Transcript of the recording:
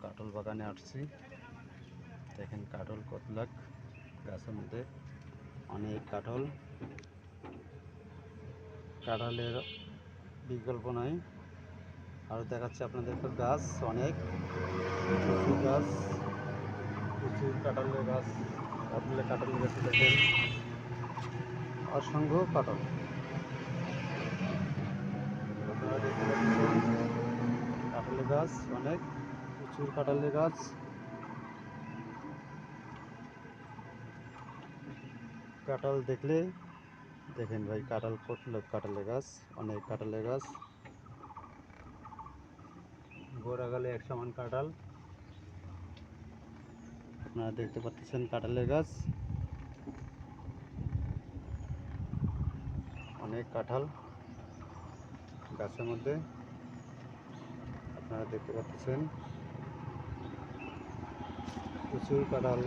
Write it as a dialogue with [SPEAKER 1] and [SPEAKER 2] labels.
[SPEAKER 1] কাটল বাগানে আসছি। দেখেন কাটল কত লাখ গাছের মধ্যে, অনেক কাটল। কাঁঠালের বিকল্প নাই। আর দেখাচ্ছে আপনাদের গাছ, অনেক প্রচুর গাছ, প্রচুর কাঁঠালের গাছ। কাঁঠালের গাছ দেখেন, অসংখ্য কাঁঠাল। আপনারা দেখতে পাচ্ছেন কাঁঠালের গাছ, অনেক প্রচুর কাঁঠালের গাছ। কাঁঠাল দেখলে দেখেন ভাই, কাঁঠাল কত লোক, কাঁঠালের গাছ, অনেক কাঁঠালের গাছ। গোড়া গালে এক সমান কাঁঠাল। আপনারা দেখতে পাচ্ছেন কাঁঠালের গাছ, অনেক কাঁঠাল গাছের মধ্যে। আপনারা দেখতে পাচ্ছেন প্রচুর কাঁঠাল।